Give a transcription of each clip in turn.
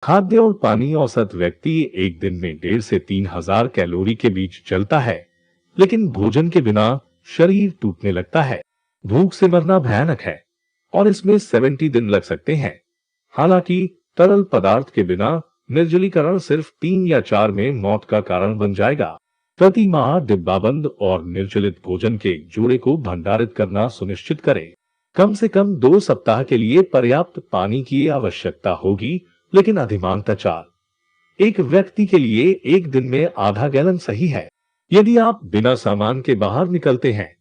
खाद्य और पानी औसत व्यक्ति एक दिन में 1.5 से 3,000 कैलोरी के बीच चलता है, लेकिन भोजन के बिना शरीर टूटने लगता है। भूख से मरना भयानक है और इसमें 70 दिन लग सकते हैं। हालांकि तरल पदार्थ के बिना निर्जलीकरण सिर्फ 3 या 4 में मौत का कारण बन जाएगा। प्रति माह डिब्बाबंद और निर्जलित भोजन के एक जोड़े को भंडारित करना सुनिश्चित करें। कम से कम 2 सप्ताह के लिए पर्याप्त पानी की आवश्यकता होगी, लेकिन अधिमानतः 4। एक व्यक्ति के लिए एक दिन में आधा गैलन सही है। यदि आप बिना सामान के बाहर निकलते हैं,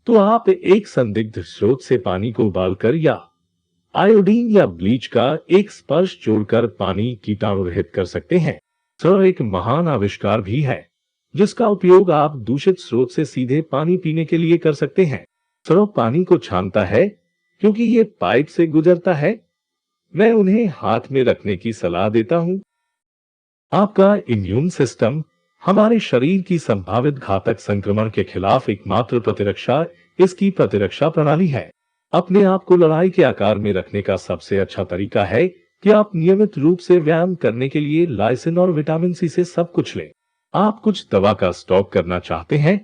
तो आप एक संदिग्ध स्रोत से पानी को उबालकर या आयोडीन या ब्लीच का एक स्पर्श जोड़कर पानी कीटाणु रहित कर सकते हैं। सर एक महान आविष्कार भी है, जिसका उपयोग आप दूषित स्रोत से सीधे पानी पीने के लिए कर सकते हैं। सर पानी को छानता है क्योंकि ये पाइप से गुजरता है। मैं उन्हें हाथ में रखने की सलाह देता हूं। आपका इम्यून सिस्टम हमारे शरीर की संभावित घातक संक्रमण के खिलाफ एकमात्र प्रतिरक्षा इसकी प्रतिरक्षा प्रणाली है। अपने आप को लड़ाई के आकार में रखने का सबसे अच्छा तरीका है कि आप नियमित रूप से व्यायाम करने के लिए लाइसिन और विटामिन सी से सब कुछ लें। आप कुछ दवा का स्टॉक करना चाहते हैं,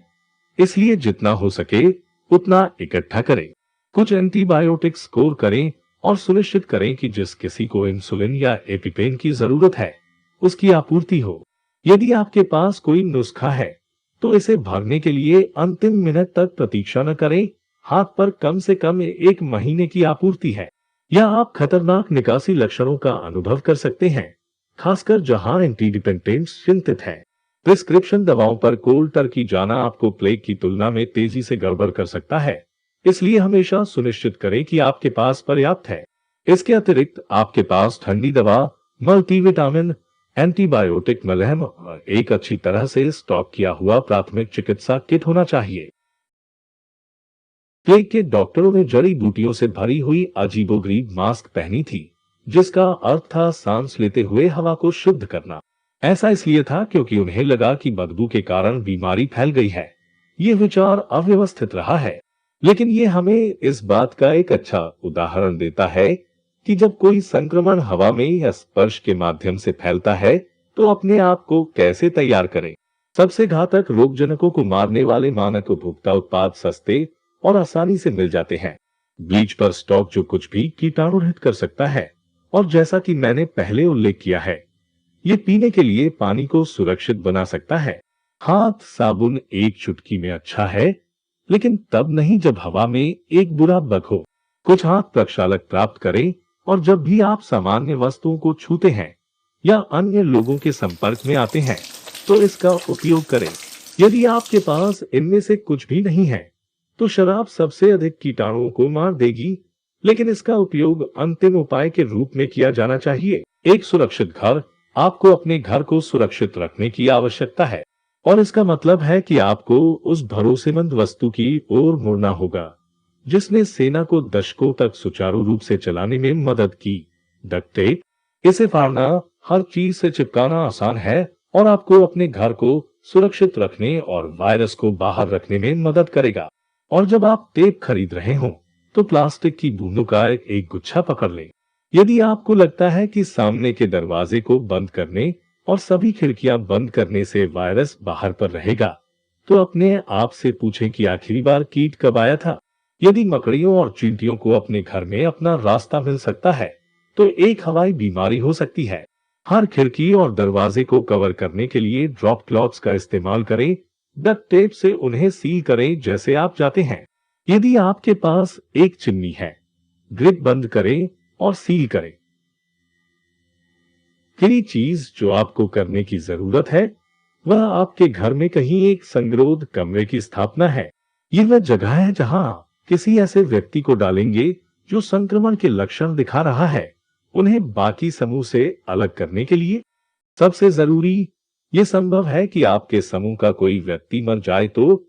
इसलिए जितना हो सके उतना इकट्ठा करें। कुछ एंटीबायोटिक स्टोर करें और सुनिश्चित करें कि जिस किसी को इंसुलिन या एपिपेन की जरूरत है, उसकी आपूर्ति हो। यदि आपके पास कोई नुस्खा है, तो इसे भरने के लिए अंतिम मिनट तक प्रतीक्षा न करें। हाथ पर कम से कम 1 महीने की आपूर्ति है, या आप खतरनाक निकासी लक्षणों का अनुभव कर सकते हैं, खासकर जहां एंटीडिपेंडेंट्स चिंतित हैं। प्रिस्क्रिप्शन दवाओं पर कोल्ड टर्की जाना आपको प्लेग की तुलना में तेजी से गड़बड़ कर सकता है, इसलिए हमेशा सुनिश्चित करें कि आपके पास पर्याप्त है। इसके अतिरिक्त आपके पास ठंडी दवा, मल्टीविटामिन, एंटीबायोटिक मलहम और एक अच्छी तरह से स्टॉक किया हुआ प्राथमिक चिकित्सा किट होना चाहिए। प्लेग के डॉक्टरों ने जड़ी बूटियों से भरी हुई अजीबोगरीब मास्क पहनी थी, जिसका अर्थ था सांस लेते हुए हवा को शुद्ध करना। ऐसा इसलिए था क्योंकि उन्हें लगा कि बदबू के कारण बीमारी फैल गई है। ये विचार अव्यवस्थित रहा है, लेकिन ये हमें इस बात का एक अच्छा उदाहरण देता है कि जब कोई संक्रमण हवा में या स्पर्श के माध्यम से फैलता है, तो अपने आप को कैसे तैयार करें। सबसे घातक रोगजनकों को मारने वाले मानक उपभोक्ता उत्पाद सस्ते और आसानी से मिल जाते हैं। ब्लीच पर स्टॉक जो कुछ भी कीटाणु रहित कर सकता है, और जैसा कि मैंने पहले उल्लेख किया है, ये पीने के लिए पानी को सुरक्षित बना सकता है। हाथ साबुन एक चुटकी में अच्छा है, लेकिन तब नहीं जब हवा में एक बुरा बग हो। कुछ हाथ प्रक्षालक प्राप्त करें, और जब भी आप सामान्य वस्तुओं को छूते हैं या अन्य लोगों के संपर्क में आते हैं, तो इसका उपयोग करें। यदि आपके पास इनमें से कुछ भी नहीं है, तो शराब सबसे अधिक कीटाणुओं को मार देगी, लेकिन इसका उपयोग अंतिम उपाय के रूप में किया जाना चाहिए। एक सुरक्षित घर, आपको अपने घर को सुरक्षित रखने की आवश्यकता है, और इसका मतलब है कि आपको उस भरोसेमंद वस्तु की ओर मुड़ना होगा जिसने सेना को दशकों तक सुचारू रूप से चलाने में मदद की। Duct tape. इसे फाड़ना, हर चीज से चिपकाना आसान है और आपको अपने घर को सुरक्षित रखने और वायरस को बाहर रखने में मदद करेगा। और जब आप टेप खरीद रहे हो, तो प्लास्टिक की बूंदों का एक गुच्छा पकड़ लें। यदि आपको लगता है कि सामने के दरवाजे को बंद करने और सभी खिड़कियां बंद करने से वायरस बाहर पर रहेगा, तो अपने आप से पूछें कि आखिरी बार कीट कब आया था। यदि मकड़ियों और चींटियों को अपने घर में अपना रास्ता मिल सकता है, तो एक हवाई बीमारी हो सकती है। हर खिड़की और दरवाजे को कवर करने के लिए ड्रॉप क्लॉथ्स का इस्तेमाल करें। डक्ट टेप से उन्हें सील करें जैसे आप जाते हैं। यदि आपके पास एक चिमनी है, ग्रिड बंद करें और सील करें। पहली चीज जो आपको करने की जरूरत है, वह आपके घर में कहीं एक संगरोध कमरे की स्थापना है। ये वह जगह है जहां आप किसी ऐसे व्यक्ति को डालेंगे जो संक्रमण के लक्षण दिखा रहा है, उन्हें बाकी समूह से अलग करने के लिए। सबसे जरूरी, यह संभव है कि आपके समूह का कोई व्यक्ति मर जाए, तो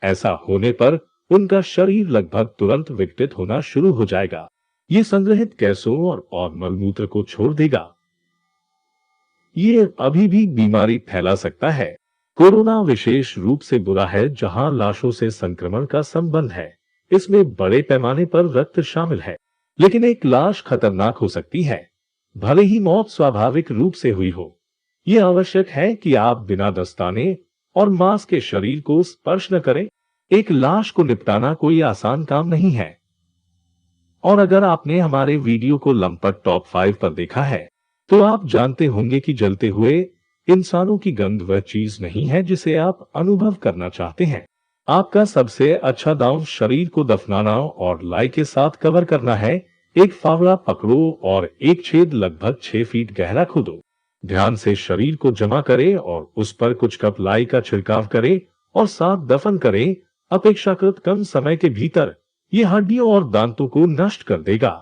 ऐसा होने पर उनका शरीर लगभग तुरंत विघटित होना शुरू हो जाएगा। ये संग्रहित गैसों और मलमूत्र को छोड़ देगा। ये अभी भी बीमारी फैला सकता है। कोरोना विशेष रूप से बुरा है जहां लाशों से संक्रमण का संबंध है। इसमें बड़े पैमाने पर रक्त शामिल है, लेकिन एक लाश खतरनाक हो सकती है। भले ही मौत स्वाभाविक रूप से हुई हो, यह आवश्यक है कि आप बिना दस्ताने और मांस के शरीर को स्पर्श न करें। एक लाश को निपटाना कोई आसान काम नहीं है। और अगर आपने हमारे वीडियो को लंपट टॉप 5 पर देखा है, तो आप जानते होंगे कि जलते हुए इंसानों की गंध वह चीज नहीं है जिसे आप अनुभव करना चाहते हैं। आपका सबसे अच्छा दांव शरीर को दफनाना और लाई के साथ कवर करना है। एक फावड़ा पकड़ो और एक छेद लगभग 6 फीट गहरा खोदो। ध्यान से शरीर को जमा करें और उस पर कुछ कप लाई का छिड़काव करें और साथ दफन करें। अपेक्षाकृत कम समय के भीतर ये हड्डियों और दांतों को नष्ट कर देगा।